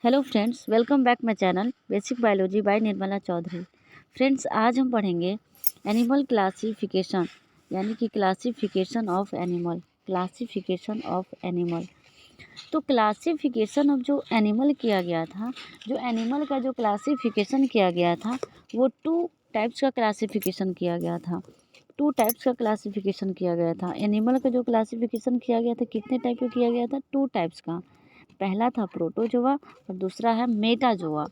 Hello friends, welcome back my channel basic biology by Nirmala Chaudhary. Friends, आज हम पढ़ेंगे animal classification, यानी कि classification of animal. Classification of animal. तो क्लासिफिकेशन ऑफ जो एनिमल किया गया था, जो एनिमल का जो क्लासिफिकेशन किया गया था, वो टू टाइप्स का क्लासिफिकेशन किया गया था। टू टाइप्स का क्लासिफिकेशन किया गया था। एनिमल का जो क्लासिफिकेशन किया गया था, कितने टाइप का किया गया था? टू टाइप्स का। पहला था प्रोटोजोआ और दूसरा है मेटाजोआ।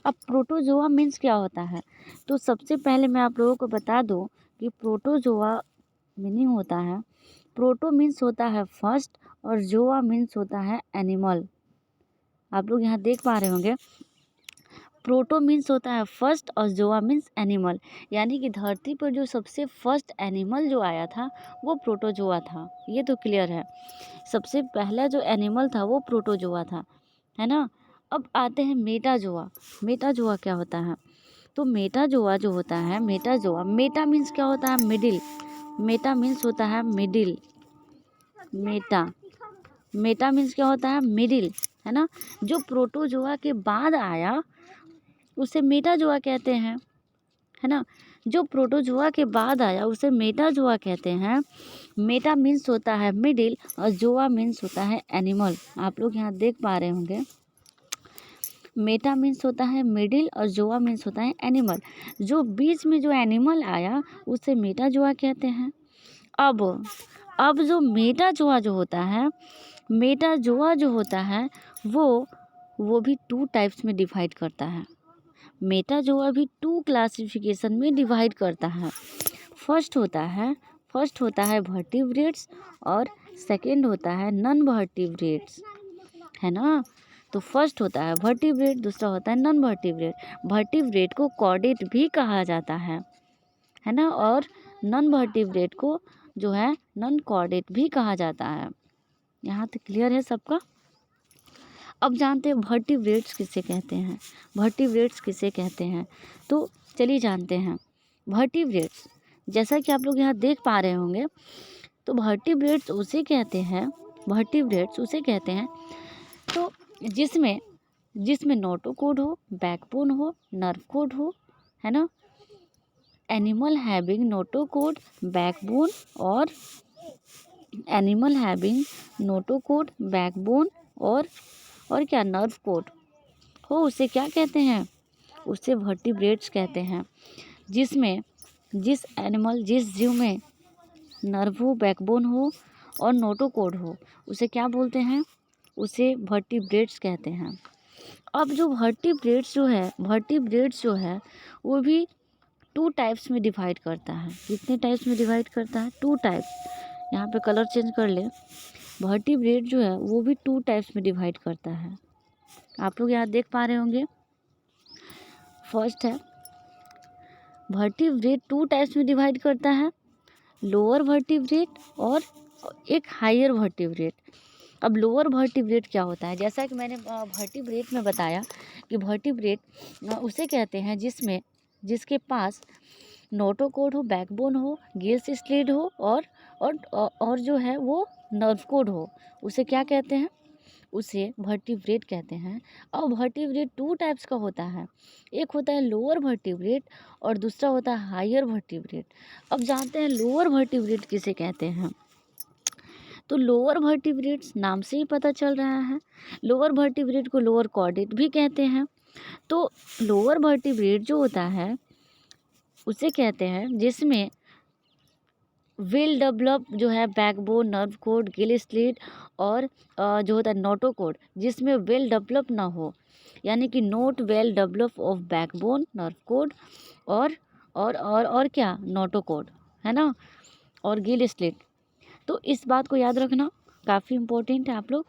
अब प्रोटोजोआ मीन्स क्या होता है? तो सबसे पहले मैं आप लोगों को बता दूं कि प्रोटोजोआ मीनिंग होता है, प्रोटो मीन्स होता है फर्स्ट और जोआ मीन्स होता है एनिमल। आप लोग यहाँ देख पा रहे होंगे, प्रोटो मीन्स होता है फर्स्ट और जोआ मीन्स एनिमल, यानी कि धरती पर जो सबसे फर्स्ट एनिमल जो आया था वो प्रोटोजोआ था। ये तो क्लियर है। सबसे पहला जो एनिमल था वो प्रोटोजोआ था, है ना। अब आते हैं मेटाजोआ। मेटाजोआ क्या होता है? तो मेटाजोआ जो होता है, मेटाजोआ, मेटा मीन्स क्या होता है? मिडिल। मेटा मीन्स होता है मिडिल। मेटा मेटा मीन्स क्या होता है? मिडिल, है ना। जो प्रोटोजोआ के बाद आया उसे मेटाजोआ कहते हैं, है ना। जो प्रोटोजोआ के बाद आया उसे मेटाजोआ कहते हैं। मेटा मीन्स होता है मिडिल और जोआ मीन्स होता है एनिमल। आप लोग यहाँ देख पा रहे होंगे, मेटा मीन्स होता है मिडिल और जोआ मीन्स होता है एनिमल। जो बीच में जो एनिमल आया उसे मेटाजोआ कहते हैं। अब जो मेटाजोआ जो होता है, मेटाजोआ जो होता है वो भी टू टाइप्स में डिवाइड करता है। मेटाजोआ भी टू क्लासिफिकेशन में डिवाइड करता है। फर्स्ट होता है वर्टिब्रेट्स और सेकंड होता है नॉन वर्टिब्रेट्स, है ना। तो फर्स्ट होता है वर्टिब्रेट, दूसरा होता है नॉन वर्टिब्रेट। वर्टिब्रेट को कॉर्डेट भी कहा जाता है ना, और नॉन वर्टिब्रेट को जो है नॉन कॉर्डेट भी कहा जाता है। यहाँ तक क्लियर है सबका? अब जानते हैं वर्टिब्रेट्स किसे कहते हैं। वर्टिब्रेट्स किसे कहते हैं तो चलिए जानते हैं। वर्टिब्रेट्स, जैसा कि आप लोग यहाँ देख पा रहे होंगे, तो वर्टिब्रेट्स उसे कहते हैं, वर्टिब्रेट्स उसे कहते हैं तो जिसमें नोटोकॉर्ड हो, बैकबोन हो, नर्व कोड हो, है ना। एनिमल हैविंग नोटोकॉर्ड, बैकबोन और एनिमल हैविंग नोटोकॉर्ड, बैकबोन और क्या, नर्व कोड हो, उसे क्या कहते हैं? उसे वर्टिब्रेट्स कहते हैं। जिस एनिमल, जिस जीव में नर्व हो, बैकबोन हो और नोटोकॉर्ड हो, उसे क्या बोलते हैं? उसे वर्टिब्रेट्स कहते हैं। अब जो वर्टिब्रेट्स जो है वो भी टू टाइप्स में डिवाइड करता है। कितने टाइप्स में डिवाइड करता है? Two types. यहाँ पे कलर चेंज कर ले। वर्टिब्रेट जो है वो भी टू टाइप्स में डिवाइड करता है। आप लोग यहाँ देख पा रहे होंगे, फर्स्ट है वर्टिब्रेट टू टाइप्स में डिवाइड करता है, लोअर वर्टिब्रेट और एक हायर वर्टिब्रेट। अब लोअर वर्टिब्रेट क्या होता है? जैसा कि मैंने वर्टिब्रेट में बताया कि वर्टिब्रेट उसे कहते हैं जिसके पास नोटोकॉर्ड हो, बैकबोन हो, गिल्स स्लीड हो और जो है वो नर्व कोड हो, उसे क्या कहते हैं? उसे वर्टिब्रेट कहते हैं। और वर्टिब्रेट टू टाइप्स का होता है, एक होता है लोअर वर्टिब्रेट और दूसरा होता है हायर वर्टिब्रेट। अब जानते हैं लोअर वर्टिब्रेट किसे कहते हैं। तो लोअर वर्टिब्रेट्स नाम से ही पता चल रहा है, लोअर वर्टिब्रेट को लोअर कॉर्डेट भी कहते हैं। तो लोअर वर्टिब्रेट जो होता है उसे कहते हैं जिसमें वेल डेवलप जो है बैकबोन, नर्व कोड, गिल स्लीड और जो होता है नोटोकॉर्ड, जिसमें वेल डेवलप ना हो, यानी कि note well develop of backbone, nerve code और क्या, नोटोकॉर्ड, है ना, और गिल स्लीड। तो इस बात को याद रखना, काफ़ी इम्पोर्टेंट है आप लोग।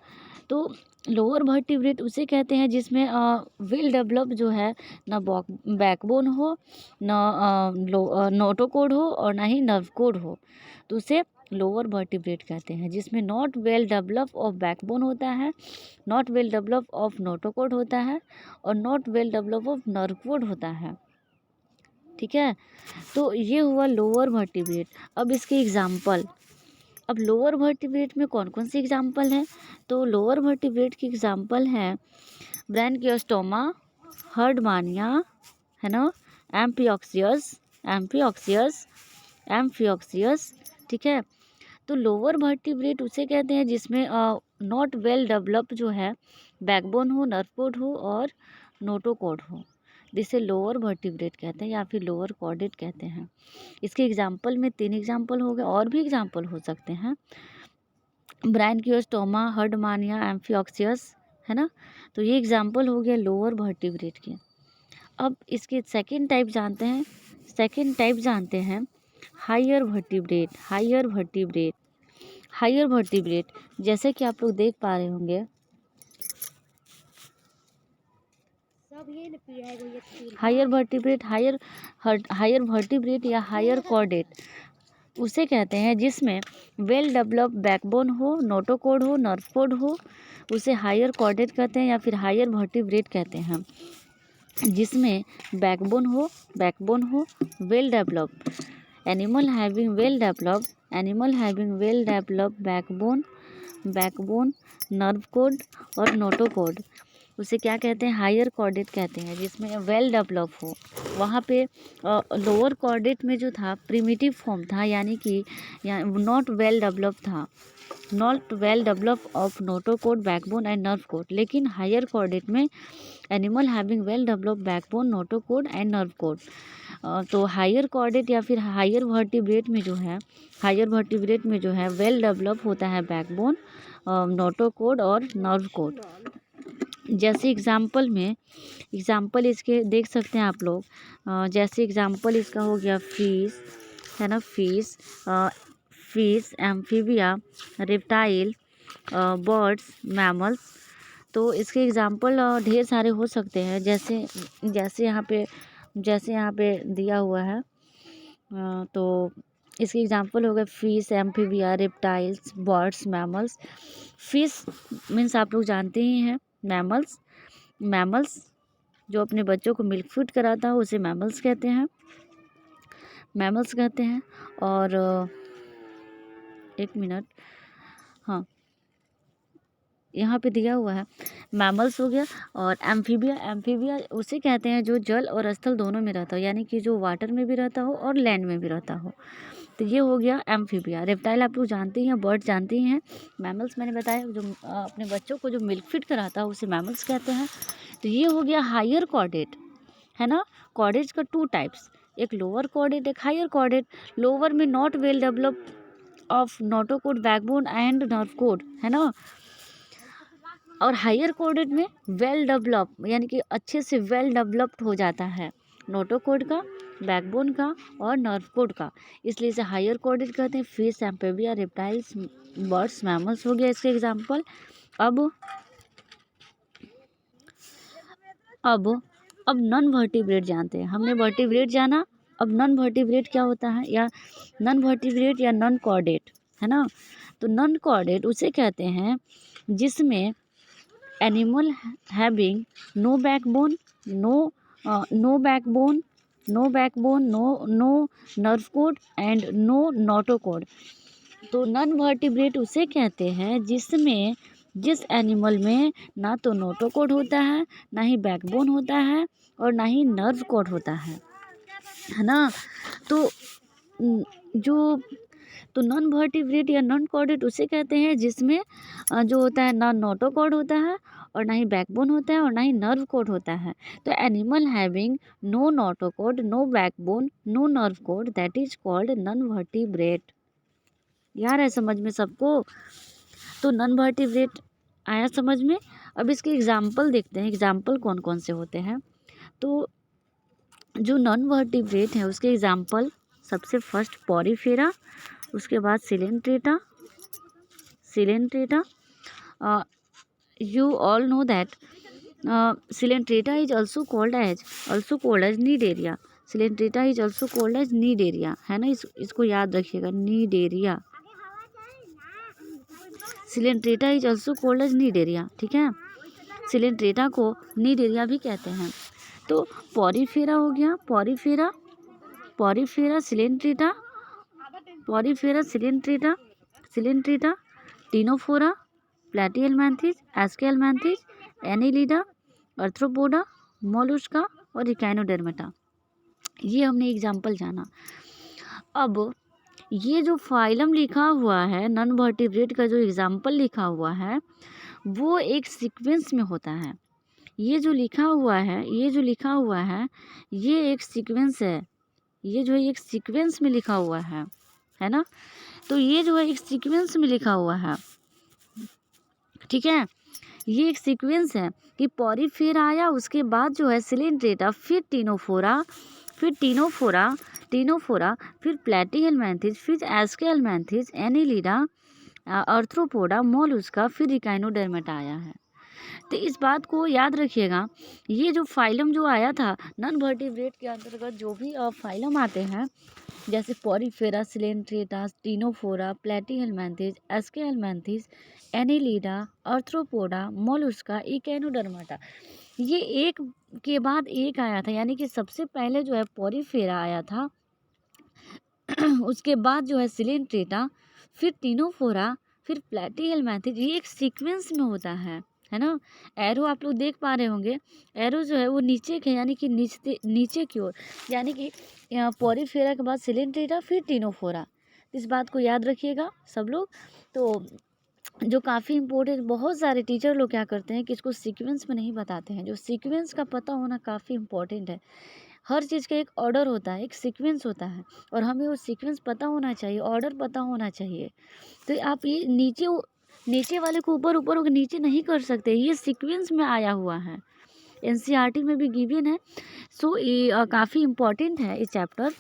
तो लोअर वर्टिब्रेट उसे कहते हैं जिसमें वेल डेवलप जो है, ना बैकबोन हो, ना नोटोकॉर्ड हो और ना ही नर्व कोड हो, तो उसे लोअर वर्टिब्रेट कहते हैं। जिसमें not well develop of backbone होता है, not well develop of notochord होता है और not well develop of nerve code होता है। ठीक है, तो ये हुआ लोअर वर्टिब्रेट। अब इसके एग्जाम्पल, अब लोअर वर्टिब्रेट में कौन कौन सी एग्जाम्पल है? तो लोअर वर्टिब्रेट की एग्जाम्पल है ब्रैनकियोस्टोमा, हर्डमानिया, है ना, एम्फियोक्सियस, एम्फियोक्सियस, एम्फियोक्सियस, ठीक है। तो लोअर वर्टिब्रेट उसे कहते हैं जिसमें नॉट वेल डेवलप जो है बैकबोन हो, नर्वकोड हो और नोटोकोड हो, जिसे लोअर वर्टिब्रेट कहते हैं या फिर लोअर कॉर्डेट कहते हैं। इसके एग्जाम्पल में 3 एग्जाम्पल हो गए, और भी एग्जाम्पल हो सकते हैं। ब्रैनकियोस्टोमा, हर्डमानिया, एम्फियोक्सियस, है ना। तो ये एग्जाम्पल हो गया लोअर वर्टिब्रेट के। अब इसके सेकेंड टाइप जानते हैं। सेकेंड टाइप जानते हैं higher vertebrate. Higher vertebrate, higher vertebrate जैसे कि आप लोग देख पा रहे होंगे, हायर वर्टिब्रेट, हायर वर्टिब्रेट या हायर कॉर्डेट उसे कहते हैं जिसमें वेल डेवलप बैकबोन हो, नोटोकोड हो, नर्वकोड हो, उसे हायर कॉर्डेट कहते हैं या फिर हायर वर्टिब्रेट कहते हैं। जिसमें बैकबोन हो well develop, animal having well develop backbone, nerve code और नोटोकोड, उसे क्या कहते हैं, हायर कॉर्डेट कहते हैं। जिसमें वेल डेवलप हो, वहाँ पे लोअर कॉर्डेट में जो था प्रिमिटिव फॉर्म था, यानी कि नॉट वेल डेवलप था, not well develop of notochord, backbone and nerve code. लेकिन हायर कॉर्डेट में animal having well develop backbone, notochord and nerve code. तो हायर कॉर्डेट या फिर हायर वर्टिब्रेट में जो है, हायर वर्टिब्रेट में जो है वेल डेवलप होता है बैकबोन, नोटोकोड और नर्व कोड। जैसे एग्जाम्पल में, एग्जाम्पल इसके देख सकते हैं आप लोग। जैसे एग्जाम्पल इसका हो गया फिश, है ना, fish, amphibia, reptile, birds, mammals. तो इसके एग्जाम्पल ढेर सारे हो सकते हैं। जैसे जैसे यहाँ पे दिया हुआ है, तो इसके एग्जाम्पल हो गए fish, amphibia, reptiles, birds, mammals. Fish means आप लोग जानते ही हैं, मैमल्स जो अपने बच्चों को मिल्क फीड कराता है उसे मैमल्स कहते हैं। और एक मिनट, हाँ, यहाँ पे दिया हुआ है मैमल्स हो गया। और एम्फीबिया उसे कहते हैं जो जल और स्थल दोनों में रहता हो, यानी कि जो वाटर में भी रहता हो और लैंड में भी रहता हो। तो ये हो गया एम्फीबिया। रेप्टाइल आप लोग जानते ही हैं, बर्ड जानते ही हैं। मैमल्स मैंने बताया जो अपने बच्चों को जो मिल्क फीड कराता है उसे मैमल्स कहते हैं। तो ये हो गया हायर कॉर्डेट, है ना। कॉर्डेट का 2 टाइप्स, एक लोअर कॉर्डेट, एक हायर कॉर्डेट। लोअर में not well develop of notochord, backbone and nerve code, है ना। और हायर कॉर्डेट में वेल डेवलप, यानी कि अच्छे से वेल डेवलप्ड हो जाता है नोटोकोड का, बैकबोन का और नर्व कोड का, इसलिए इसे हायर कॉर्डेट कहते हैं। Fish, amphibia, reptiles, birds, mammals हो गया इसके एग्जाम्पल। अब नॉन वर्टिब्रेट जानते हैं। हमने वर्टिब्रेट जाना, अब नॉन वर्टिब्रेट क्या होता है, या नॉन वर्टिब्रेट या नॉन कॉर्डेट, है ना। तो नॉन कॉर्डेट उसे कहते हैं जिसमें animal having no backbone, no backbone, no nerve cord and no notochord. तो नॉन वर्टिब्रेट उसे कहते हैं जिसमें, जिस एनिमल में ना तो नोटोकोड होता है, ना ही बैकबोन होता है और ना ही नर्व कोड होता है ना। तो जो तो नॉन वर्टिब्रेट या नॉन कॉर्डेट उसे कहते हैं जिसमें जो होता है ना नोटोकोड होता है और ना ही बैकबोन होता है और ना ही नर्व कोड होता है। तो animal having no notochord, no backbone, no nerve cord, that is called non vertebrate. यार है समझ में सबको। तो नॉन वर्टिब्रेट आया समझ में। अब इसके एग्जाम्पल देखते हैं, एग्जाम्पल कौन कौन से होते हैं। तो जो नॉन वर्टिब्रेट है उसके एग्जाम्पल, सबसे फर्स्ट पॉरीफेरा, उसके बाद coelenterata. You all know that coelenterata is also called as cnidaria. Coelenterata is also called as cnidaria, है ना। इसको याद रखिएगा, cnidaria. Coelenterata is also called as cnidaria, ठीक है। सिलेंट्रेटा को नीडेरिया भी कहते हैं। तो पॉरीफेरा हो गया, porifera coelenterata, ctenophora, platyhelminthes, aschelminthes, annelida, arthropoda, mollusca और इकाइनोडर्मेटा। ये हमने एग्जाम्पल जाना। अब ये जो फाइलम लिखा हुआ है, नॉन वर्टिब्रेट का जो एग्जाम्पल लिखा हुआ है वो एक सीक्वेंस में होता है। ये जो लिखा हुआ है, ये एक सीक्वेंस है। ये जो है एक सीक्वेंस में लिखा हुआ है ना। तो ये जो है एक सीक्वेंस में लिखा हुआ है, ठीक है। ये एक सीक्वेंस है कि पॉरीफेरा आया, उसके बाद जो है सिलेंट्रेटा, फिर टीनोफोरा, फिर प्लैटीहेलमिन्थेस, फिर एस्केहेलमिन्थेस, एनीलिडा, आर्थ्रोपोडा, मोलस्का, फिर इकाइनोडर्मेटा आया है। तो इस बात को याद रखिएगा, ये जो फाइलम जो आया था नॉन वर्टिब्रेट के अंतर्गत जो भी फाइलम आते हैं, जैसे porifera, coelenterata, ctenophora, platyhelminthes, aschelminthes, annelida, arthropoda, mollusca, echinodermata, ये एक के बाद एक आया था। यानी कि सबसे पहले जो है पॉरीफेरा आया था, उसके बाद जो है सिलेंट्रेटा, फिर टीनोफोरा, फिर प्लैटीहेलमिन्थेस। ये एक सीक्वेंस में होता है ना। एरो आप लोग देख पा रहे होंगे, एरो जो है वो नीचे के, यानी कि नीचे की ओर, यानी कि पॉरीफेरा के बाद सिलेंट्रेटा, फिर टीनोफोरा। इस बात को याद रखिएगा सब लोग। तो जो काफ़ी इम्पोर्टेंट, बहुत सारे टीचर लोग क्या करते हैं कि इसको सीक्वेंस में नहीं बताते हैं। जो सीक्वेंस का पता होना काफ़ी इम्पोर्टेंट है। हर चीज़ का एक ऑर्डर होता है, एक सीक्वेंस होता है, और हमें वो सीक्वेंस पता होना चाहिए, ऑर्डर पता होना चाहिए। तो आप ये नीचे वाले को ऊपर, ऊपर को नीचे नहीं कर सकते, ये सीक्वेंस में आया हुआ है, एनसीईआरटी में भी गिवन है। सो ये काफ़ी इम्पॉर्टेंट है ये चैप्टर,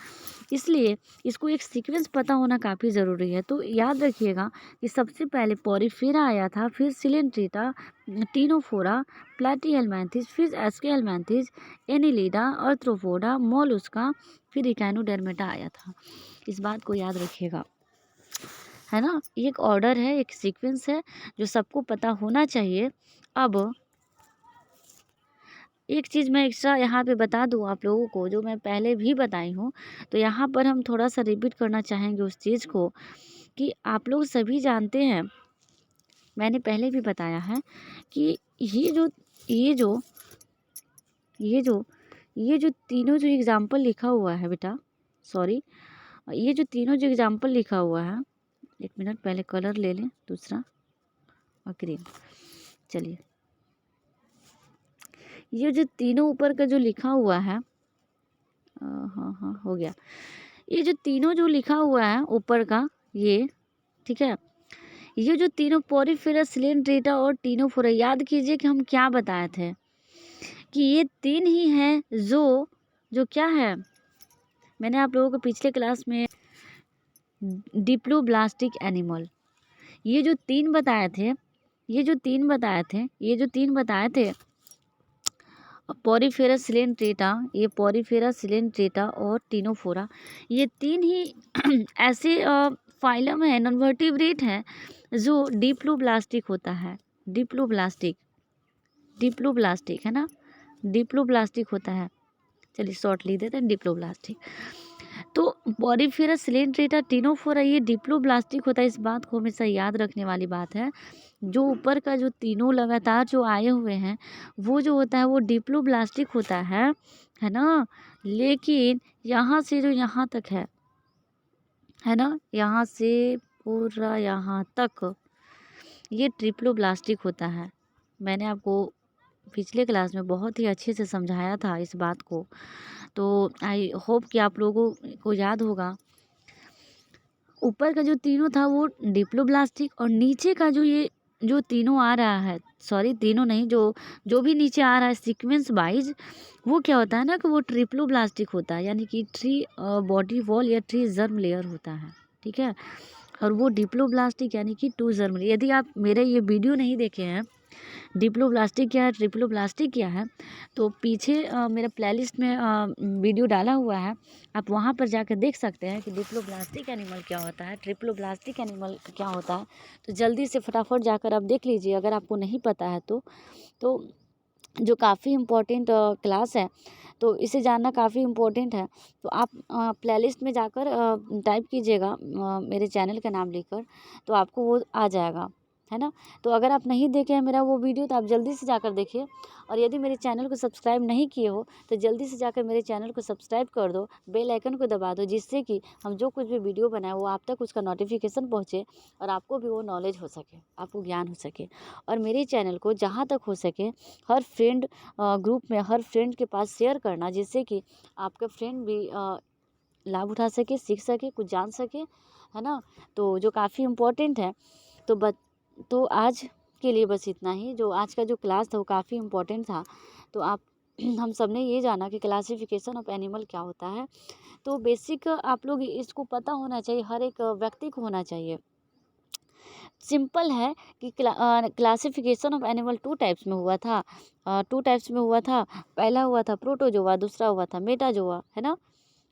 इसलिए इसको एक सीक्वेंस पता होना काफ़ी ज़रूरी है। तो याद रखिएगा कि सबसे पहले पॉरीफेरा आया था, फिर सिलेंट्रेटा, टीनोफोरा, प्लैटीहेलमिन्थेस, फिर एस्केहेलमिन्थेस, एनीलिडा, आर्थ्रोपोडा, मोलस्का, फिर इकाइनोडर्मेटा आया था। इस बात को याद रखिएगा, है ना। एक ऑर्डर है, एक सीक्वेंस है जो सबको पता होना चाहिए। अब एक चीज़ मैं एक्स्ट्रा यहाँ पे बता दूँ आप लोगों को, जो मैं पहले भी बताई हूँ, तो यहाँ पर हम थोड़ा सा रिपीट करना चाहेंगे उस चीज़ को, कि आप लोग सभी जानते हैं, मैंने पहले भी बताया है कि ये जो तीनों जो एग्जाम्पल लिखा हुआ है बेटा, सॉरी, ये जो तीनों जो एग्जाम्पल लिखा हुआ है, एक मिनट पहले कलर ले लें दूसरा और ग्रीन। चलिए, ये जो तीनों ऊपर का जो लिखा हुआ है, हाँ हो गया। ये जो तीनों जो लिखा हुआ है ऊपर का, ये ठीक है, ये जो तीनों पॉरीफेरा, सिलेंट्रेटा और टीनोफोरा, याद कीजिए कि हम क्या बताए थे कि ये तीन ही हैं जो क्या है, मैंने आप लोगों को पिछले क्लास में डिप्लोब्लास्टिक एनिमल, ये जो तीन बताए थे पॉरीफेरा, सिलेंट्रेटा और टीनोफोरा, ये तीन ही ऐसे फाइलम है, नॉन वर्टिब्रेट है, जो डिप्लोब्लास्टिक होता है। डिप्लोब्लास्टिक है ना, डिप्लोब्लास्टिक होता है। चलिए शॉर्ट लिख देते हैं, डिप्लोब्लास्टिक। तो पॉरीफेरा, सिलेंट्रेटा, टीनोफोरा, ये डिप्लोब्लास्टिक होता है। इस बात को हमेशा याद रखने वाली बात है। जो ऊपर का जो तीनों लगातार जो आए हुए हैं, वो जो होता है वो डिप्लोब्लास्टिक होता है ना। लेकिन यहाँ से जो यहाँ तक है ना, यहाँ से पूरा यहाँ तक ये ट्रिप्लोब्लास्टिक होता है। मैंने आपको पिछले क्लास में बहुत ही अच्छे से समझाया था इस बात को, तो आई होप कि आप लोगों को याद होगा। ऊपर का जो तीनों था वो डिप्लोब्लास्टिक, और नीचे का जो तीनों आ रहा है, सॉरी तीनों नहीं, जो भी नीचे आ रहा है सीक्वेंस वाइज, वो क्या होता है ना कि वो ट्रिप्लोब्लास्टिक होता है, यानी कि ट्री बॉडी वॉल या ट्री जर्म लेयर होता है, ठीक है। और वो डिप्लोब्लास्टिक यानी कि 2 जर्म लेयर। यदि आप मेरे ये वीडियो नहीं देखे हैं डिप्लोब्लास्टिक क्या है, ट्रिप्लोब्लास्टिक क्या है, तो पीछे मेरा प्लेलिस्ट में वीडियो डाला हुआ है, आप वहाँ पर जाकर देख सकते हैं कि डिप्लोब्लास्टिक एनिमल क्या होता है, ट्रिप्लोब्लास्टिक एनिमल क्या होता है। तो जल्दी से फटाफट जाकर आप देख लीजिए अगर आपको नहीं पता है तो जो काफ़ी इम्पोर्टेंट क्लास है, तो इसे जानना काफ़ी इम्पोर्टेंट है। तो आप प्लेलिस्ट में जाकर टाइप कीजिएगा मेरे चैनल का नाम लेकर, तो आपको वो आ जाएगा। है ना। तो अगर आप नहीं देखे हैं मेरा वो वीडियो तो आप जल्दी से जाकर देखिए, और यदि मेरे चैनल को सब्सक्राइब नहीं किए हो तो जल्दी से जाकर मेरे चैनल को सब्सक्राइब कर दो, बेल आइकन को दबा दो, जिससे कि हम जो कुछ भी वीडियो बनाए वो आप तक उसका नोटिफिकेशन पहुँचे और आपको भी वो नॉलेज हो सके, आपको ज्ञान हो सके। और मेरे चैनल को जहाँ तक हो सके हर फ्रेंड ग्रुप में, हर फ्रेंड के पास शेयर करना, जिससे कि आपका फ्रेंड भी लाभ उठा सके, सीख सके, कुछ जान सके, है ना। तो जो काफ़ी इम्पोर्टेंट है। तो आज के लिए बस इतना ही। जो आज का जो क्लास था वो काफ़ी इम्पोर्टेंट था। तो आप हम सब ने ये जाना कि क्लासिफिकेशन ऑफ एनिमल क्या होता है। तो बेसिक आप लोग इसको पता होना चाहिए, हर एक व्यक्ति को होना चाहिए। सिंपल है कि classification of animal two types में हुआ था। पहला हुआ था प्रोटोजोआ, दूसरा हुआ था मेटाजोआ, है ना,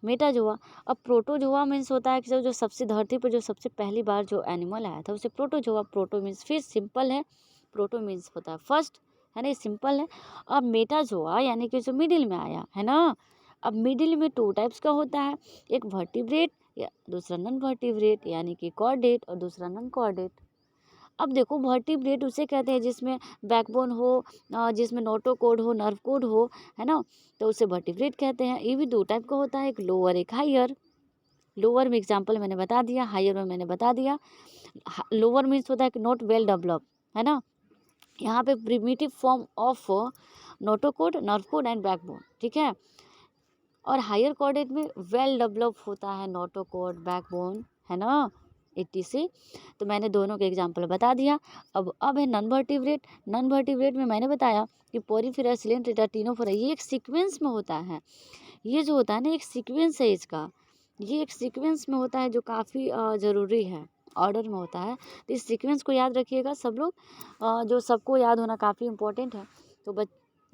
मेटाजोआ। अब प्रोटोजोआ मीन्स होता है कि जो सबसे धरती पर जो सबसे पहली बार जो एनिमल आया था उसे प्रोटोजोआ, प्रोटो मीन्स फिर सिंपल है, प्रोटो मीन्स होता है फर्स्ट, है ना, ये सिंपल है। अब मेटाजोआ यानी कि जो मिडिल में आया, है ना। अब मिडिल में टू टाइप्स का होता है, एक वर्टिब्रेट या दूसरा नॉन वर्टिब्रेट, यानी कि कॉर्डेट और दूसरा नॉन कॉर्डेट। अब देखो वर्टिब्रेट उसे कहते हैं जिसमें बैकबोन हो, जिसमें नोटोकॉर्ड हो, नर्व कोड हो, है ना, तो उसे वर्टिब्रेट कहते हैं। ये भी दो टाइप का होता है, एक लोअर एक हायर। लोअर में एग्जांपल मैंने बता दिया, हायर में मैंने बता दिया। लोअर मीन्स होता है कि नॉट वेल डेवलप, है ना, यहाँ पे primitive form of notochord, nerve cord and backbone, ठीक है। और हायर कॉर्डेट में वेल डेवलप होता है नोटोकॉर्ड, बैकबोन, है ना, etc। तो मैंने दोनों के एग्जांपल बता दिया। अब है नॉन वर्टिब्रेट। नॉन वर्टिब्रेट में मैंने बताया कि पोरीफेरा, सिलेंट्रेटा, टिनोफोरा, ये एक सीक्वेंस में होता है। ये जो होता है ना एक सीक्वेंस है इसका, ये एक सीक्वेंस में होता है जो काफ़ी ज़रूरी है, ऑर्डर में होता है। तो इस सीक्वेंस को याद रखिएगा सब लोग, जो सबको याद होना काफ़ी इंपॉर्टेंट है।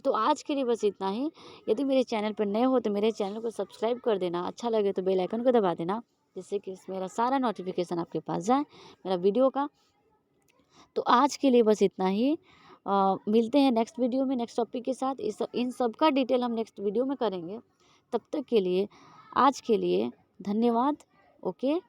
तो आज के लिए बस इतना ही। यदि मेरे चैनल पर नए हो तो मेरे चैनल को सब्सक्राइब कर देना, अच्छा लगे तो बेल आइकन को दबा देना, जिससे कि मेरा सारा नोटिफिकेशन आपके पास जाए मेरा वीडियो का। तो आज के लिए बस इतना ही। मिलते हैं नेक्स्ट वीडियो में नेक्स्ट टॉपिक के साथ। इन सब का डिटेल हम नेक्स्ट वीडियो में करेंगे। तब तक के लिए आज के लिए धन्यवाद। ओके।